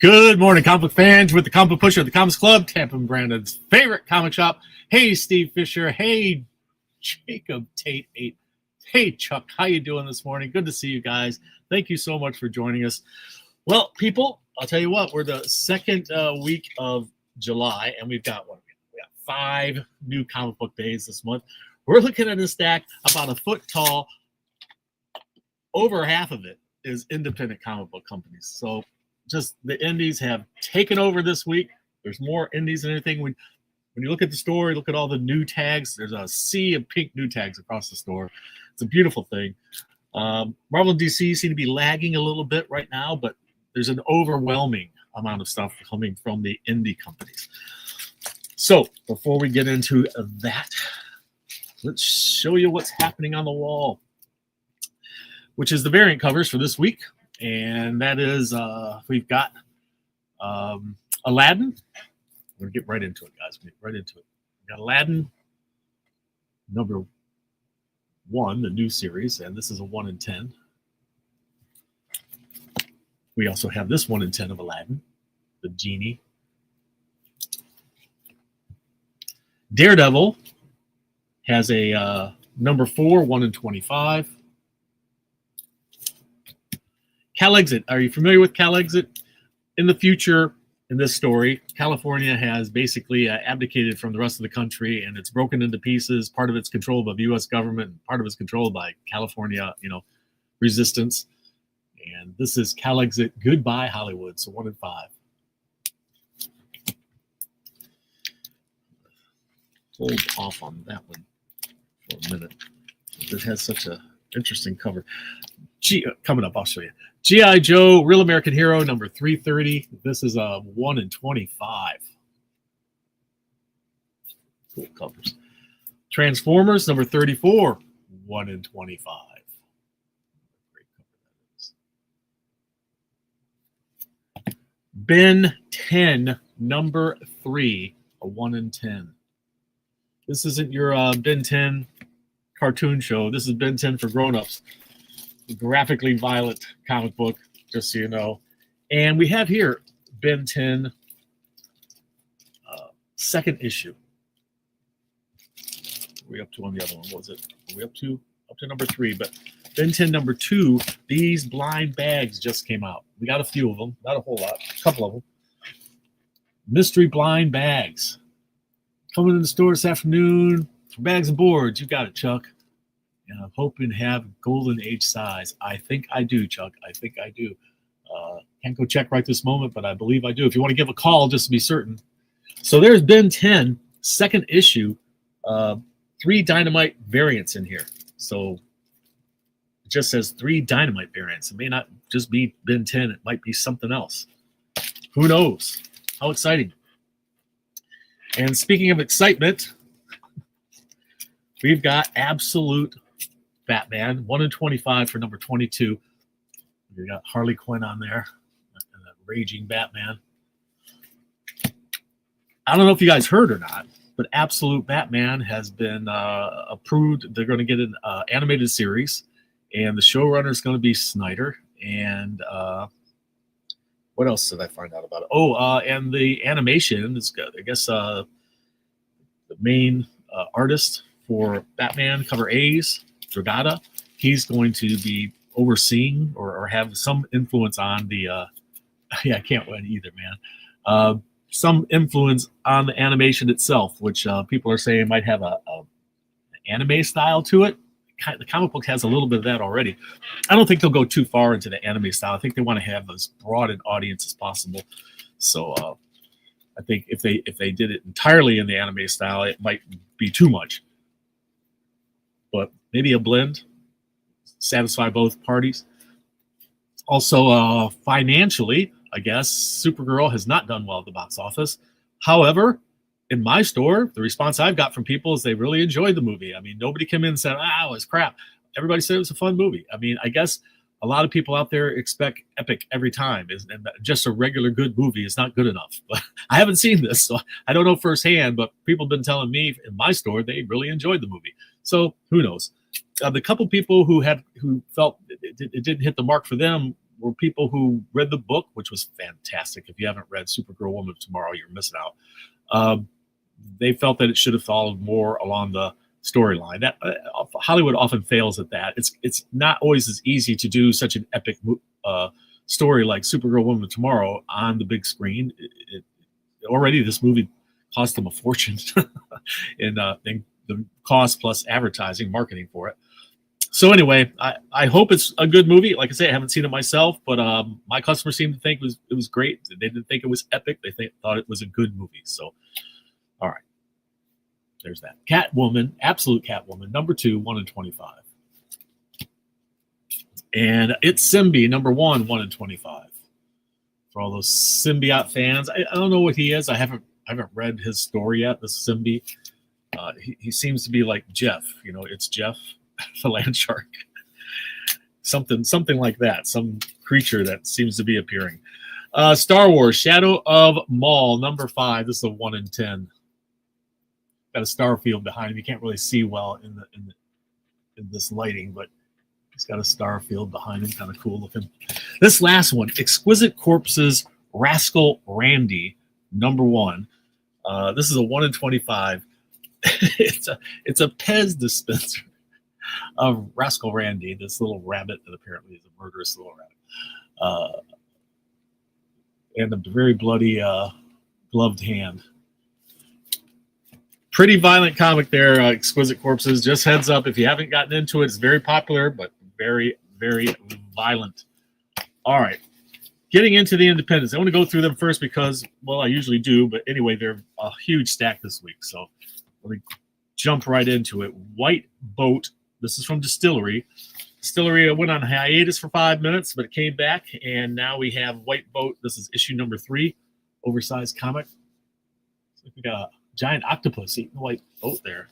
Good morning, comic book fans, with the Comic Book Pusher at the Comics Club, Tampa and Brandon's favorite comic shop. Hey, Steve Fisher. Hey, Jacob Tate 8. Hey, Chuck. How you doing this morning? Good to see you guys. Thank you so much for joining us. Well, people, I'll tell you what. We're the second week of July, and we've got 5 new comic book days this month. We're looking at a stack about a foot tall. Over half of it is independent comic book companies. So just the indies have taken over this week. There's more indies than anything. When you look at the store, you look at all the new tags. There's a sea of pink new tags across the store. It's a beautiful thing. Marvel and DC seem to be lagging a little bit right now, but there's an overwhelming amount of stuff coming from the indie companies. So before we get into that, let's show you what's happening on the wall, which is the variant covers for this week. And that is, we've got Aladdin. We're going to get right into it, guys. We'll get right into it. We've got Aladdin, number 1, the new series, and this is a 1 in 10. We also have this 1 in 10 of Aladdin, the genie. Daredevil has a number 4, 1 in 25. Cal Exit. Are you familiar with Cal Exit? In the future, in this story, California has basically abdicated from the rest of the country, and it's broken into pieces. Part of it's controlled by the U.S. government, part of it's controlled by California, resistance. And this is Cal Exit. Goodbye, Hollywood. So 1 in 5. Hold off on that one for a minute. It has such an interesting cover. Coming up, I'll show you. G.I. Joe, Real American Hero, number 330. This is a 1 in 25. Cool covers. Transformers, number 34, 1 in 25. Great cover that is. Ben 10, number 3, a 1 in 10. This isn't your Ben 10 cartoon show. This is Ben 10 for grown-ups. Graphically violent comic book, just so you know. And we have here Ben 10 second issue. What are we up to on the other one? What was it? Are we up to number 3? But Ben 10 number 2, these blind bags just came out. We got a few of them, not a whole lot, a couple of them. Mystery blind bags. Coming in the store this afternoon for bags and boards. You got it, Chuck. And I'm hoping to have golden age size. I think I do, Chuck. I think I do. Can't go check right this moment, but I believe I do. If you want to give a call, just to be certain. So there's Ben 10, second issue. 3 Dynamite variants in here. So it just says 3 Dynamite variants. It may not just be Ben 10. It might be something else. Who knows? How exciting. And speaking of excitement, we've got Absolute Batman, 1 in 25 for number 22. We got Harley Quinn on there, and that raging Batman. I don't know if you guys heard or not, but Absolute Batman has been approved. They're going to get an animated series, and the showrunner is going to be Snyder. And what else did I find out about it? And the animation is good. I guess the main artist for Batman cover A's, Dragata, he's going to be overseeing or have some influence on the I can't win either, man. Some influence on the animation itself, which people are saying might have an anime style to it. The comic book has a little bit of that already. I don't think they'll go too far into the anime style. I think they want to have as broad an audience as possible. So I think if they did it entirely in the anime style, it might be too much. But maybe a blend, satisfy both parties. Also, financially, I guess Supergirl has not done well at the box office. However, in my store, the response I've got from people is they really enjoyed the movie. I mean, nobody came in and said, it was crap. Everybody said it was a fun movie. I mean, I guess a lot of people out there expect epic every time. And just a regular good movie is not good enough. But I haven't seen this, so I don't know firsthand, but people have been telling me in my store they really enjoyed the movie. So who knows? The couple people who felt it didn't hit the mark for them were people who read the book, which was fantastic. If you haven't read Supergirl Woman of Tomorrow, you're missing out. They felt that it should have followed more along the storyline. That Hollywood often fails at that. It's not always as easy to do such an epic story like Supergirl Woman of Tomorrow on the big screen. Already this movie cost them a fortune in the cost plus advertising, marketing for it. So anyway, I hope it's a good movie. Like I say, I haven't seen it myself, but my customers seemed to think it was great. They didn't think it was epic. They thought it was a good movie. So, all right, there's that. Catwoman, absolute Catwoman, number 2, 1 in 25, and it's Simbi, number 1, 1 in 25. For all those symbiote fans, I don't know what he is. I haven't read his story yet. This Simbi, he seems to be like Jeff. You know, it's Jeff, the land shark, something like that. Some creature that seems to be appearing. Star Wars: Shadow of Maul, number 5. This is a 1 in 10. Got a star field behind him. You can't really see well in this lighting, but he's got a star field behind him. Kind of cool looking. This last one, Exquisite Corpses, Rascal Randy, number 1. This is a 1 in 25. It's a Pez dispenser of Rascal Randy, this little rabbit that apparently is a murderous little rabbit, and a very bloody gloved hand. Pretty violent comic there, Exquisite Corpses. Just heads up, if you haven't gotten into it, it's very popular, but very, very violent. All right, getting into the independents. I want to go through them first because, well, I usually do, but anyway, they're a huge stack this week. So let me jump right into it. White Boat. This is from Distillery. Distillery went on hiatus for 5 minutes, but it came back, and now we have White Boat. This is issue number 3, oversized comic. So we got a giant octopus eating a white boat there.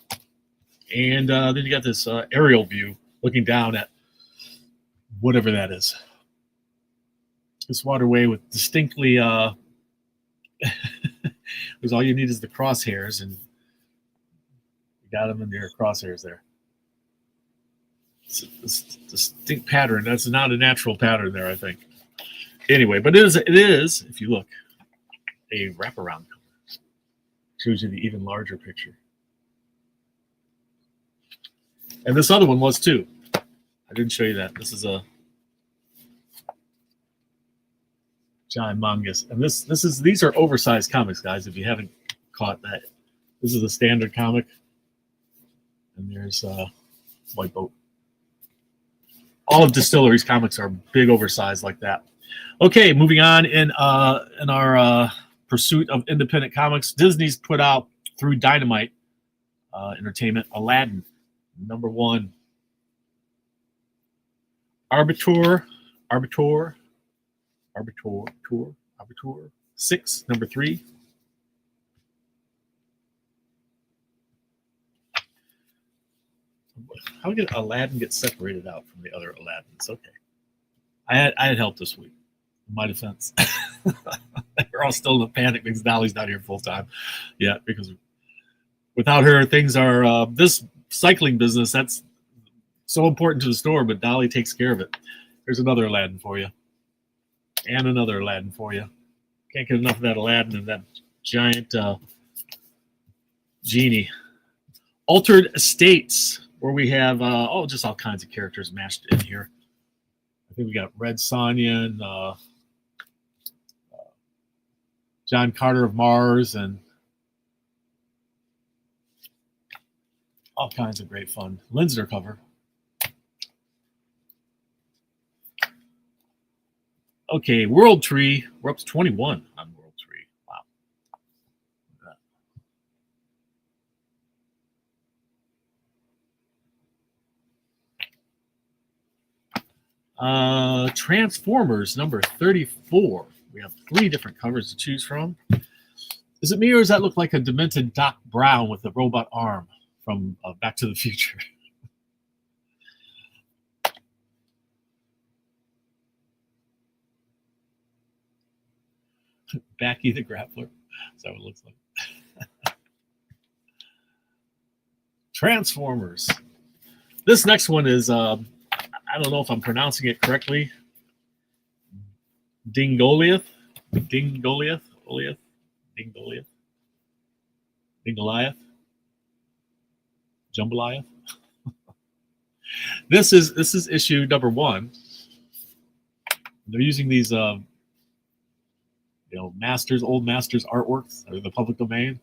And then you got this aerial view looking down at whatever that is. This waterway with distinctly, because all you need is the crosshairs, and you got them in your crosshairs there. It's a distinct pattern. That's not a natural pattern there, I think. Anyway, but it is, if you look, a wraparound cover. Shows you the even larger picture. And this other one was too. I didn't show you that. This is a giant mongoose. And these are oversized comics, guys, if you haven't caught that. This is a standard comic. And there's White Boat. All of Distillery's comics are big oversized like that. Okay, moving on in our pursuit of independent comics, Disney's put out through Dynamite Entertainment, Aladdin, number 1. Arbiter 6, number 3. How did Aladdin get separated out from the other Aladdins? Okay. I had help this week, in my defense. We're all still in a panic because Dolly's not here full time yet, because without her, things are this cycling business that's so important to the store, but Dolly takes care of it. There's another Aladdin for you, and another Aladdin for you. Can't get enough of that Aladdin and that giant genie. Altered Estates, where we have just all kinds of characters mashed in here. I think we got Red Sonja and John Carter of Mars, and all kinds of great fun. Linsner cover. Okay, World Tree. We're up to 21 on World Tree. Wow. Transformers number 34. We have 3 different covers to choose from. Is it me, or does that look like a demented Doc Brown with a robot arm from Back to the Future? Backy the Grappler. Is that what it looks like? Transformers. This next one is, I don't know if I'm pronouncing it correctly. Dingoliath, Dingoliath, Oliath, Dingoliath, Dingoliath, Jambalaya. This is issue number 1. They're using these old masters artworks that are the public domain.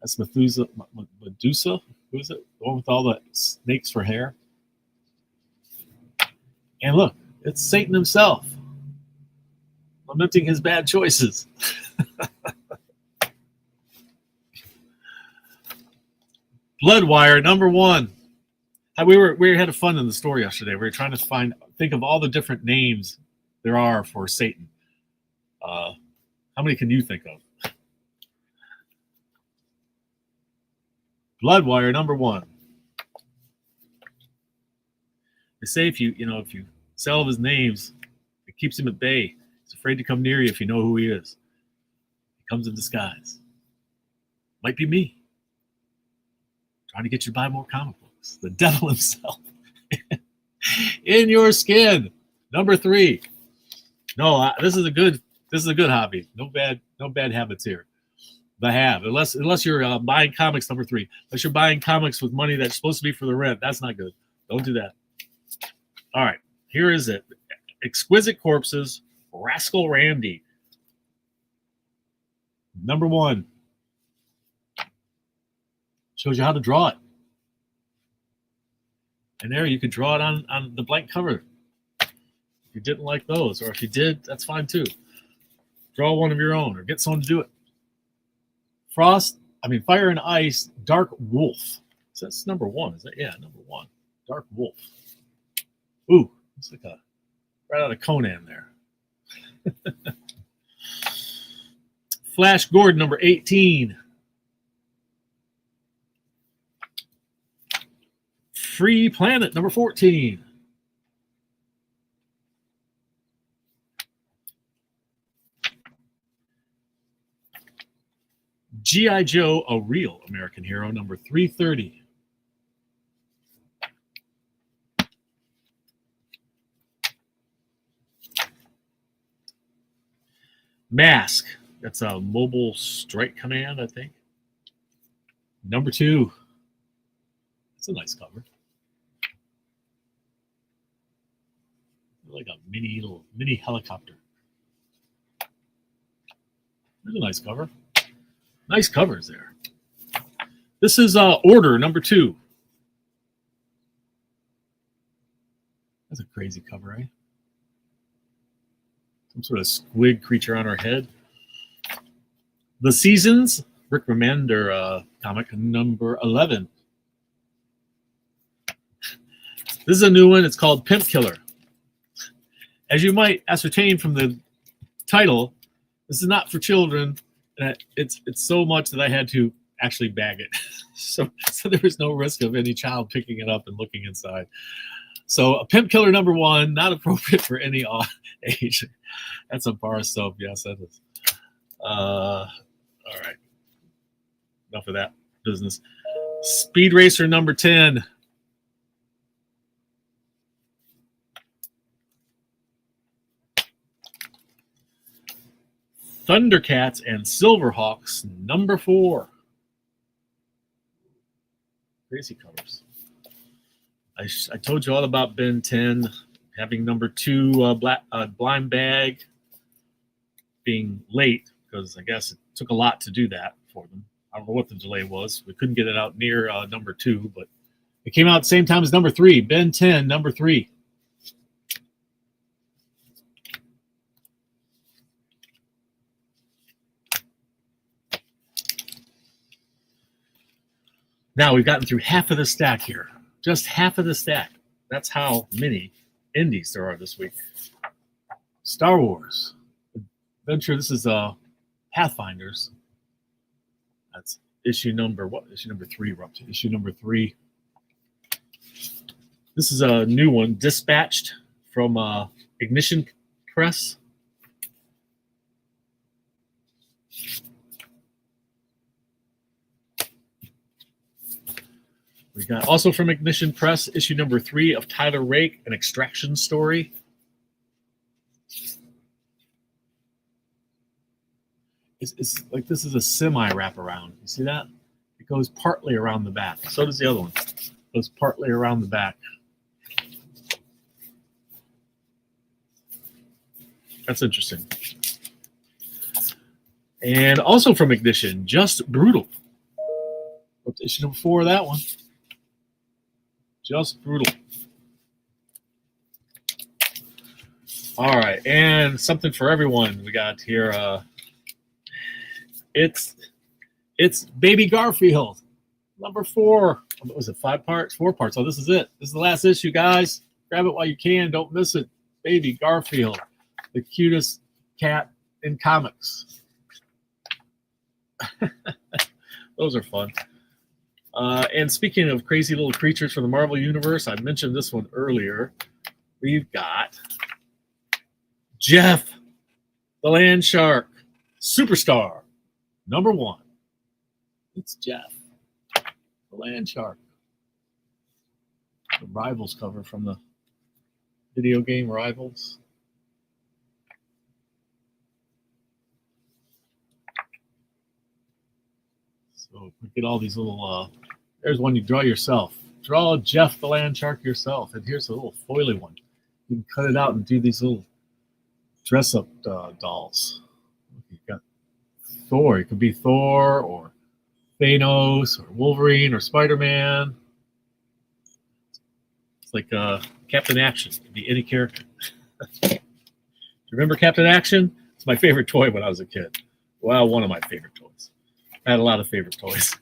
That's Medusa. Who is it? The one with all the snakes for hair. And look, it's Satan himself, lamenting his bad choices. Bloodwire number 1. We had fun in the store yesterday. We were trying to think of all the different names there are for Satan. How many can you think of? Bloodwire number 1. They say if you say all of his names, it keeps him at bay. He's afraid to come near you if you know who he is. He comes in disguise. Might be me. Trying to get you to buy more comic books. The devil himself. In your skin. Number 3. No, this is a good hobby. No bad habits here. Unless you're buying comics, number 3. Unless you're buying comics with money that's supposed to be for the rent, that's not good. Don't do that. All right, here is it. Exquisite Corpses, Rascal Randy. Number 1. Shows you how to draw it. And there you could draw it on the blank cover. If you didn't like those, or if you did, that's fine too. Draw one of your own or get someone to do it. Fire and Ice, Dark Wolf. So that's number 1, is that? Yeah, number 1. Dark Wolf. Ooh, it's like right out of Conan there. Flash Gordon, number 18. Free Planet, number 14. G.I. Joe, A Real American Hero, number 330. Mask, that's a Mobile Strike Command, I think. Number 2. That's a nice cover. Like a mini helicopter. There's a nice cover. Nice covers there. This is Order number 2. That's a crazy cover, eh? Some sort of squid creature on her head. The Seasons, Rick Remender comic number 11. This is a new one. It's called Pimp Killer. As you might ascertain from the title, this is not for children. It's so much that I had to actually bag it. So there was no risk of any child picking it up and looking inside. So a Pimp Killer number 1, not appropriate for any age. That's a bar of soap. Yes, that is. All right. Enough of that business. Speed Racer number 10. Thundercats and Silverhawks, number 4. Crazy covers. I told you all about Ben 10 having number 2 Blind Bag being late, because I guess it took a lot to do that for them. I don't know what the delay was. We couldn't get it out near number 2, but it came out at the same time as number 3. Ben 10, number 3. Now we've gotten through half of the stack here. Just half of the stack. That's how many indies there are this week. Star Wars Adventure. This is Pathfinders. That's issue number 3. We're up to issue number 3. This is a new one, Dispatched from Ignition Press. We got also from Ignition Press, issue number 3 of Tyler Rake, an Extraction story. It's like this is a semi wraparound. You see that? It goes partly around the back. So does the other one. It goes partly around the back. That's interesting. And also from Ignition, Just Brutal. Issue number 4 of that one. Just Brutal. All right, and something for everyone we got here. It's Baby Garfield, number 4. What was it, 5 parts? 4 parts. Oh, this is it. This is the last issue, guys. Grab it while you can. Don't miss it. Baby Garfield, the cutest cat in comics. Those are fun. And speaking of crazy little creatures from the Marvel Universe, I mentioned this one earlier. We've got Jeff, the Land Shark, Superstar, number 1. It's Jeff, the Land Shark. The Rivals cover from the video game Rivals. So we get all these little, there's one you draw yourself. Draw Jeff the Land Shark yourself. And here's a little foily one. You can cut it out and do these little dress-up dolls. You've got Thor. It could be Thor or Thanos or Wolverine or Spider-Man. It's like Captain Action. It could be any character. Remember Captain Action? It's my favorite toy when I was a kid. Well, one of my favorite toys. I had a lot of favorite toys.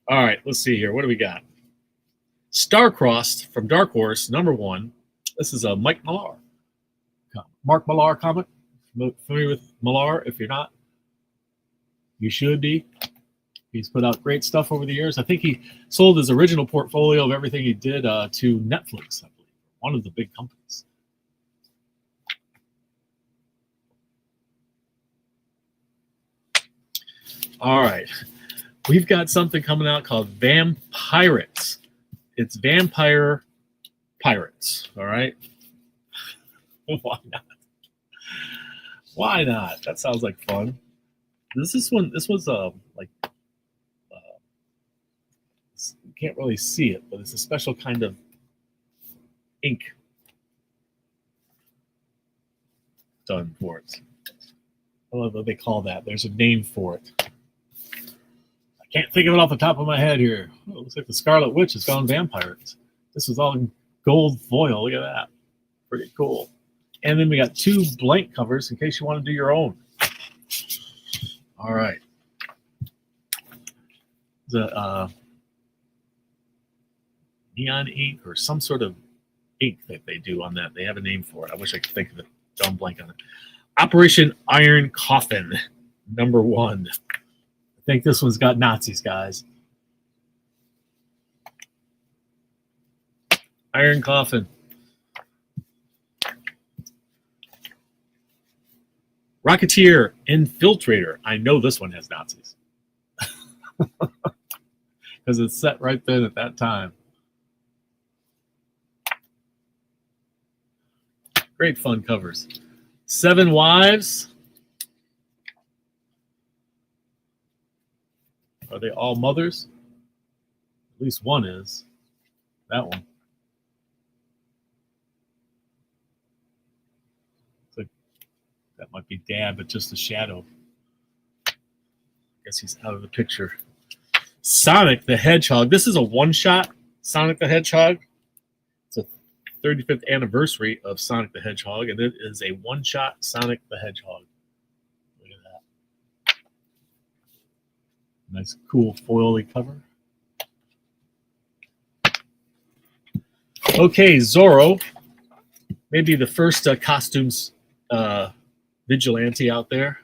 All right, let's see here. What do we got? Starcrossed from Dark Horse, number 1. This is a Mark Millar comic. Familiar with Millar? If you're not, you should be. He's put out great stuff over the years. I think he sold his original portfolio of everything he did to Netflix, I believe, one of the big companies. All right. We've got something coming out called Vampirates. It's Vampire Pirates. All right. Why not? Why not? That sounds like fun. This was like you can't really see it, but it's a special kind of ink done for it. I love what they call that. There's a name for it. I can't think of it off the top of my head here. Oh, it looks like the Scarlet Witch has gone vampire. This is all in gold foil. Look at that. Pretty cool. And then we got 2 blank covers in case you want to do your own. All right. The neon ink or some sort of ink that they do on that. They have a name for it. I wish I could think of it. Don't blank on it. Operation Iron Coffin, number 1. I think this one's got Nazis, guys. Iron Coffin. Rocketeer Infiltrator. I know this one has Nazis. Because it's set right then at that time. Great fun covers. 7 Wives. Are they all mothers? At least one is. That one. It's like, that might be Dad, but just a shadow. I guess he's out of the picture. Sonic the Hedgehog. This is a one-shot Sonic the Hedgehog. It's a 35th anniversary of Sonic the Hedgehog, and it is a one-shot Sonic the Hedgehog. Look at that. Nice, cool foily cover. Okay, Zorro. Maybe the first costumes vigilante out there.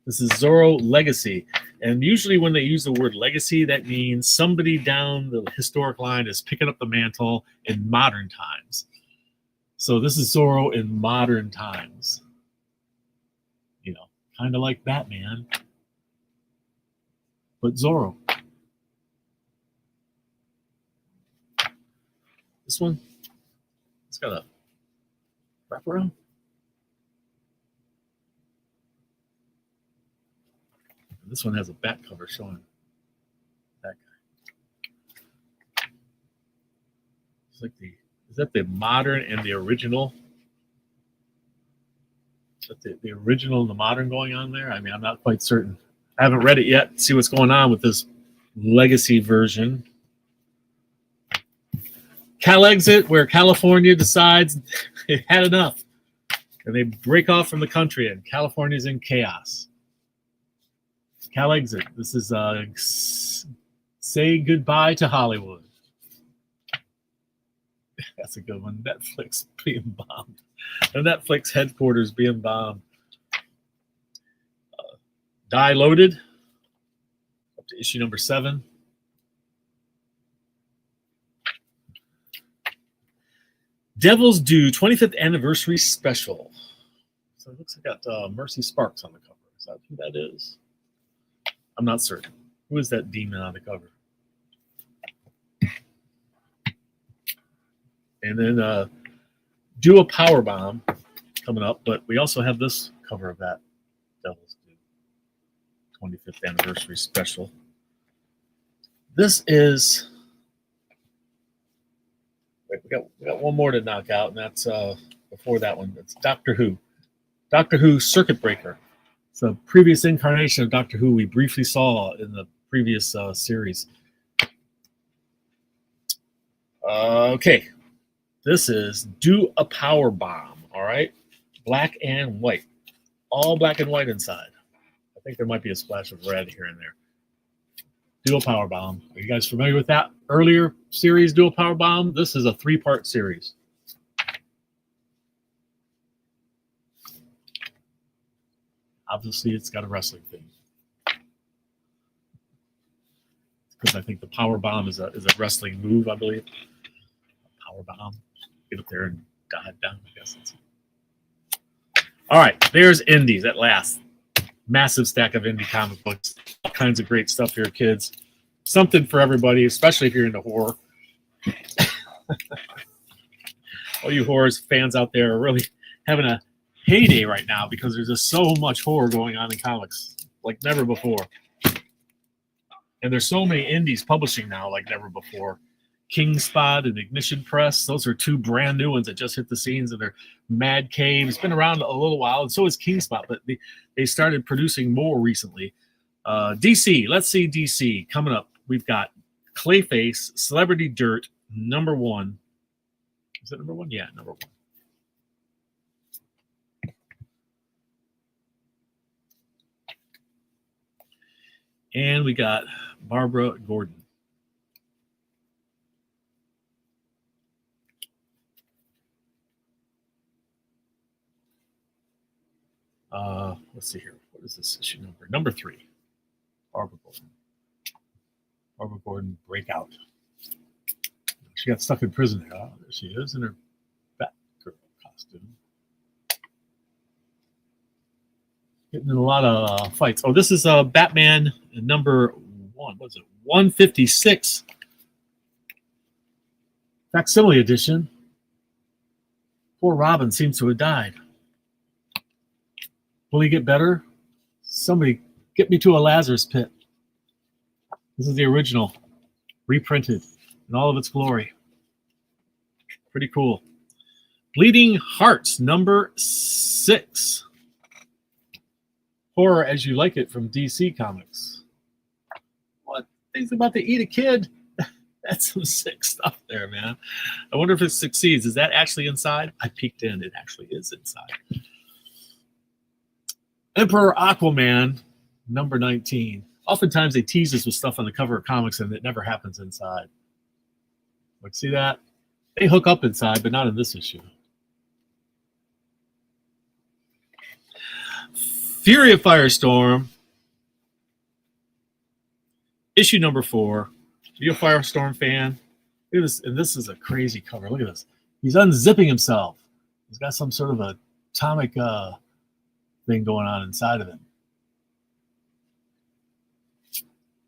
This is Zorro Legacy. And usually when they use the word legacy, that means somebody down the historic line is picking up the mantle in modern times. So this is Zorro in modern times. You know, kind of like Batman, but Zorro. This one, it's got a wraparound. This one has a back cover showing that guy. It's like is that the modern and the original? Is that the original and the modern going on there? I mean, I'm not quite certain. I haven't read it yet. See what's going on with this legacy version. Cal exit, where California decides it had enough. And they break off from the country, and California's in chaos. Cal exit. This is say goodbye to Hollywood. That's a good one. Netflix being bombed. The Netflix headquarters being bombed. Die Loaded. Up to issue number 7. Devil's Due 25th Anniversary Special. So it looks like I got Mercy Sparks on the cover. Is that who that is? I'm not certain. Who is that demon on the cover? And then Do a Power Bomb coming up, but we also have this cover of that Devil's Due 25th Anniversary Special. This is... Wait, we got one more to knock out, and that's before that one. It's Doctor Who. Doctor Who Circuit Breaker. It's a previous incarnation of Doctor Who we briefly saw in the previous series. Okay. This is Do a Power Bomb, all right? Black and white. All black and white inside. I think there might be a splash of red here and there. Do a Power Bomb. Are you guys familiar with that earlier series, Do a Power Bomb? This is a 3-part series. Obviously, it's got a wrestling theme. Because I think the Power Bomb is a wrestling move, I believe. Power Bomb. Get up there and dive down, I guess. All right, there's Indies at last. Massive stack of indie comic books. All kinds of great stuff here, kids. Something for everybody, especially if you're into horror. All you horror fans out there are really having a heyday right now because there's just so much horror going on in comics like never before. And there's so many indies publishing now like never before. King Spot and Ignition Press. Those are 2 brand new ones that just hit the scenes, and they're Mad Cave. It's been around a little while, and so is King Spot, but they started producing more recently. DC, let's see DC. Coming up, we've got Clayface, Celebrity Dirt, number 1. Is it number 1? Yeah, number 1. And we got Barbara Gordon. Let's see here. What is this issue number? Number 3. Barbara Gordon. Barbara Gordon Breakout. She got stuck in prison there. Oh, there she is in her Batgirl costume. Getting in a lot of fights. Oh, this is Batman number 1. What is it? 156. Facsimile edition. Poor Robin seems to have died. Will he get better? Somebody get me to a Lazarus pit. This is the original, reprinted in all of its glory. Pretty cool. Bleeding Hearts, number 6. Horror as You Like It from DC Comics. What? Things about to eat a kid? That's some sick stuff there, man. I wonder if it succeeds. Is that actually inside? I peeked in. It actually is inside. Emperor Aquaman, number 19. Oftentimes they tease us with stuff on the cover of comics and it never happens inside. Like, see that? They hook up inside, but not in this issue. Fury of Firestorm, issue number 4. Are you a Firestorm fan? Look at this, and this is a crazy cover. Look at this. He's unzipping himself. He's got some sort of atomic thing going on inside of him.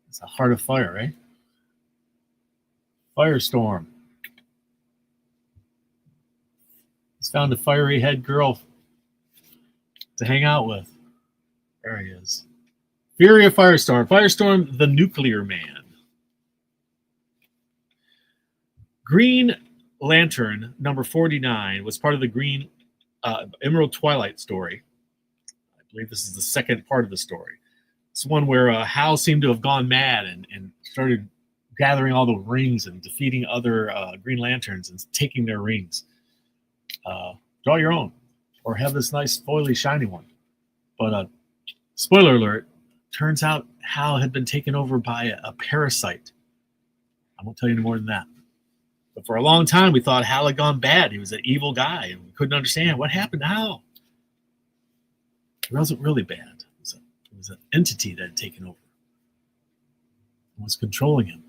It's a heart of fire, right? Firestorm. He's found a fiery head girl to hang out with. There he is. Fury of Firestorm. Firestorm, the Nuclear Man. Green Lantern number 49 was part of the Green Emerald Twilight story. I believe this is the second part of the story. It's one where Hal seemed to have gone mad and started gathering all the rings and defeating other Green Lanterns and taking their rings. Draw your own, or have this nice foily shiny one. But spoiler alert, turns out Hal had been taken over by a parasite. I won't tell you any more than that. But for a long time, we thought Hal had gone bad. He was an evil guy, and we couldn't understand what happened to Hal. He wasn't really bad. It was an entity that had taken over and was controlling him.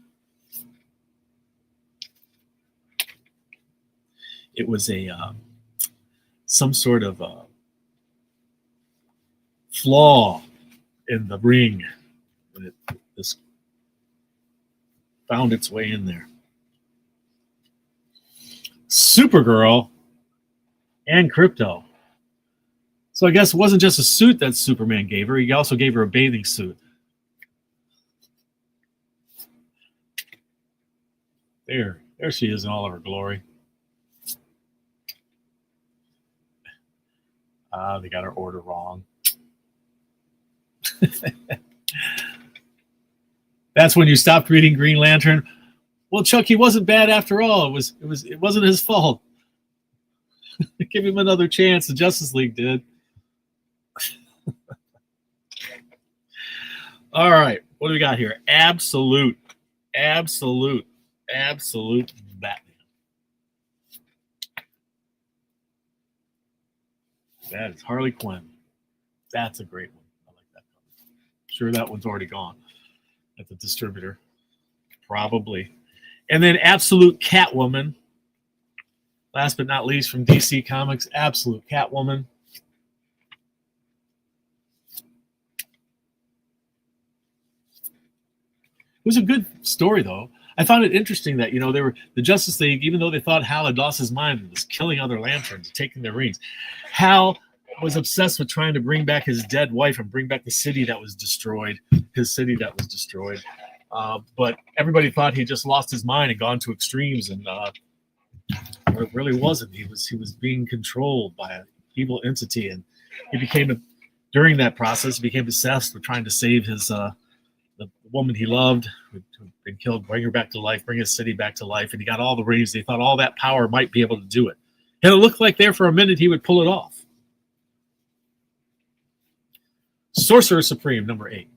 It was some sort of flaw in the ring, and this found its way in there. Supergirl and Krypto. So I guess it wasn't just a suit that Superman gave her. He also gave her a bathing suit. There she is in all of her glory. They got her order wrong. That's when you stopped reading Green Lantern. Well, Chuck, he wasn't bad after all. It wasn't his fault. Give him another chance. The Justice League did. All right, what do we got here? Absolute Batman. That is Harley Quinn. That's a great one. I like that cover. Sure, that one's already gone at the distributor. Probably. And then Absolute Catwoman. Last but not least, from DC Comics, Absolute Catwoman. It was a good story, though. I found it interesting that, they were the Justice League, even though they thought Hal had lost his mind and was killing other Lanterns, taking their rings. Hal was obsessed with trying to bring back his dead wife and bring back the city that was destroyed, his city that was destroyed. But everybody thought he just lost his mind and gone to extremes, and it really wasn't. He was being controlled by an evil entity, and during that process, he became obsessed with trying to save his the woman he loved, who'd been killed, bring her back to life, bring his city back to life, and he got all the rings. They thought all that power might be able to do it. And it looked like there for a minute he would pull it off. Sorcerer Supreme, number 8.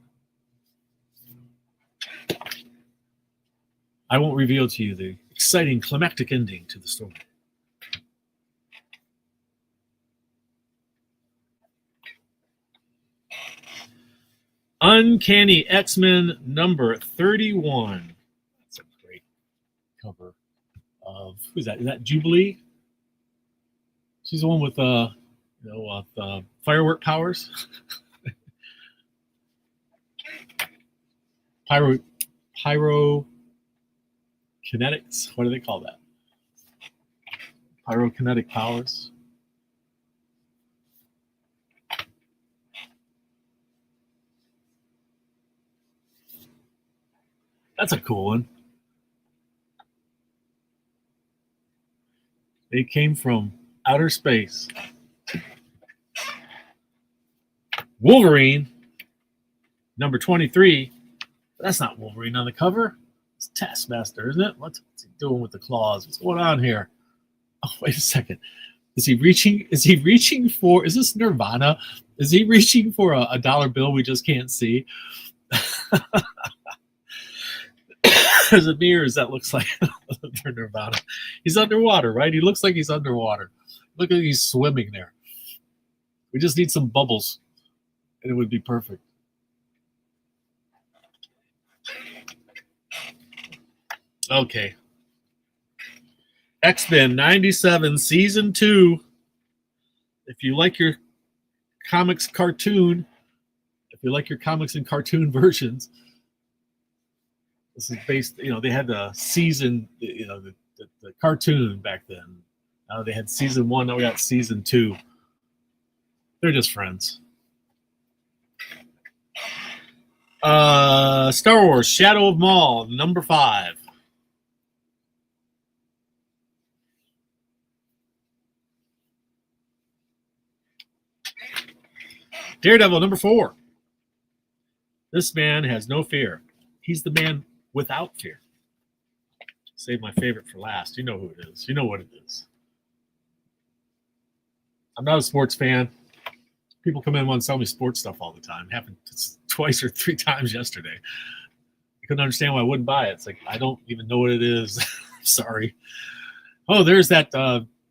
I won't reveal to you the exciting climactic ending to the story. Uncanny X-Men number 31. That's a great cover of, who's that? Is that Jubilee? She's the one with firework powers. Pyrokinetics. What do they call that? Pyrokinetic powers. That's a cool one. They came from outer space. Wolverine, number 23. That's not Wolverine on the cover. It's Taskmaster, isn't it? What's he doing with the claws? What's going on here? Oh, wait a second. Is he reaching for, is this Nirvana? Is he reaching for a dollar bill we just can't see? There's a mirrors that looks like Nirvana. He's underwater, right? He looks like he's underwater. Look at he's swimming there. We just need some bubbles, and it would be perfect. Okay. X-Men 97 Season 2. If you like your comics cartoon, if you like your comics in cartoon versions, this is based, they had the season, the cartoon back then. They had season 1, now we got season 2. They're just friends. Star Wars Shadow of Maul, number 5. Daredevil, number 4. This man has no fear. He's the man without fear. Save my favorite for last. You know who it is. You know what it is. I'm not a sports fan. People come in and want to sell me sports stuff all the time. It happened twice or 3 times yesterday. I couldn't understand why I wouldn't buy it. It's like, I don't even know what it is. Sorry. Oh, there's that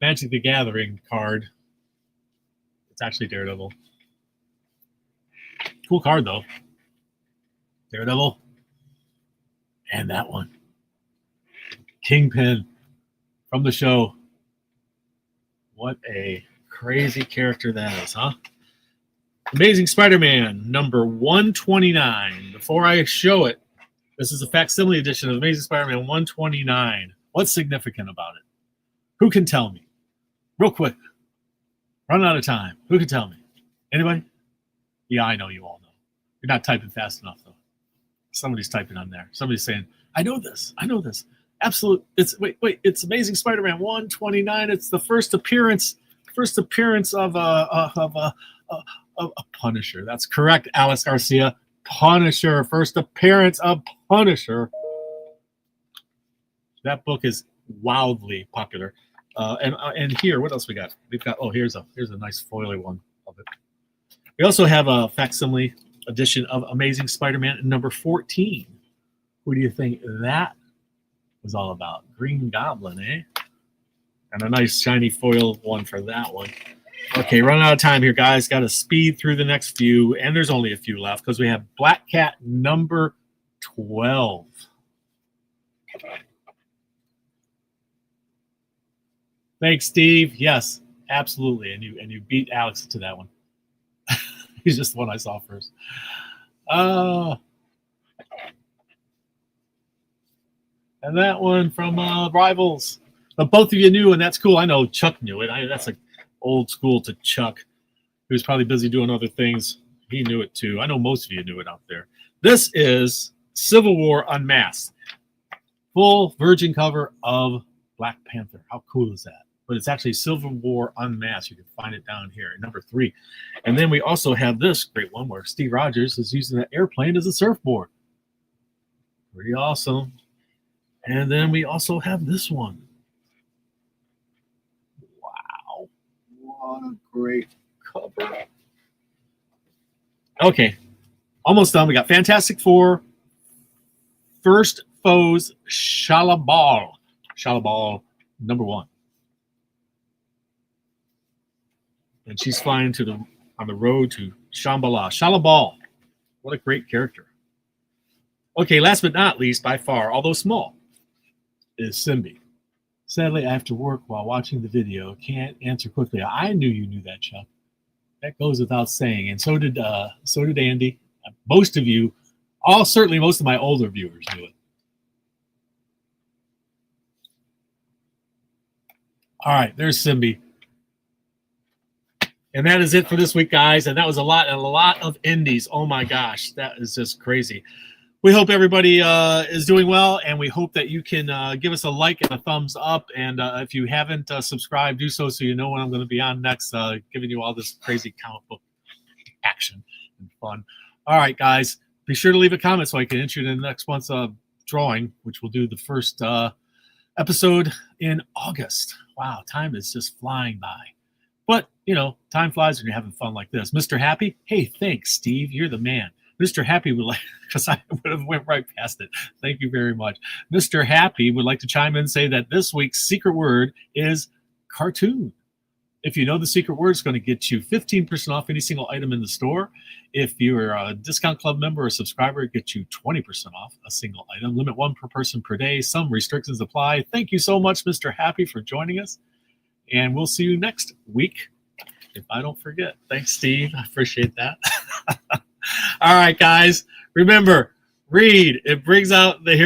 Magic the Gathering card. It's actually Daredevil. Cool card, though. Daredevil. And that one. Kingpin from the show. What a crazy character that is, huh? Amazing Spider-Man, number 129. Before I show it, this is a facsimile edition of Amazing Spider-Man 129. What's significant about it? Who can tell me? Real quick. Running out of time. Who can tell me? Anybody? Yeah, I know you all know. You're not typing fast enough, though. Somebody's typing on there. Somebody's saying, I know this. I know this. Absolute. It's Amazing Spider-Man 129. It's the first appearance of a Punisher. That's correct, Alex Garcia. Punisher. First appearance of Punisher. That book is wildly popular. And here, what else we got? We've got, here's a nice foily one of it. We also have a facsimile edition of Amazing Spider-Man number 14. Who do you think that was all about? Green Goblin, eh? And a nice shiny foil one for that one. Okay, running out of time here, guys. Got to speed through the next few, and there's only a few left because we have Black Cat number 12. Thanks, Steve. Yes, absolutely. And you beat Alex to that one. He's just the one I saw first. And that one from Rivals. But both of you knew, and that's cool. I know Chuck knew it. That's like old school to Chuck. He was probably busy doing other things. He knew it too. I know most of you knew it out there. This is Civil War Unmasked. Full virgin cover of Black Panther. How cool is that? But it's actually Civil War Unmasked. You can find it down here at number 3. And then we also have this great one where Steve Rogers is using an airplane as a surfboard. Pretty awesome. And then we also have this one. Wow. What a great cover. Okay. Almost done. We got Fantastic Four. First Foes Shalabal. Shalabal, number 1. And she's flying on the road to Shambhala. Shalabal. What a great character. Okay, last but not least, by far, although small, is Simbi. Sadly, I have to work while watching the video. Can't answer quickly. I knew you knew that, Chuck. That goes without saying. And so did Andy. Most of you, certainly most of my older viewers knew it. All right, there's Simbi. And that is it for this week, guys. And that was a lot of indies. Oh my gosh, that is just crazy. We hope everybody is doing well, and we hope that you can give us a like and a thumbs up. And if you haven't subscribed, do so you know when I'm going to be on next, giving you all this crazy comic book action and fun. All right, guys, be sure to leave a comment so I can enter you in the next month's drawing, which we'll do the first episode in August. Wow, time is just flying by. But, time flies when you're having fun like this. Mr. Happy, hey, thanks, Steve. You're the man. Mr. Happy would like, because I would have went right past it. Thank you very much. Mr. Happy would like to chime in and say that this week's secret word is cartoon. If you know the secret word, it's going to get you 15% off any single item in the store. If you're a Discount Club member or subscriber, it gets you 20% off a single item. Limit 1 per person per day. Some restrictions apply. Thank you so much, Mr. Happy, for joining us. And we'll see you next week, if I don't forget. Thanks, Steve. I appreciate that. All right, guys. Remember, read. It brings out the hero.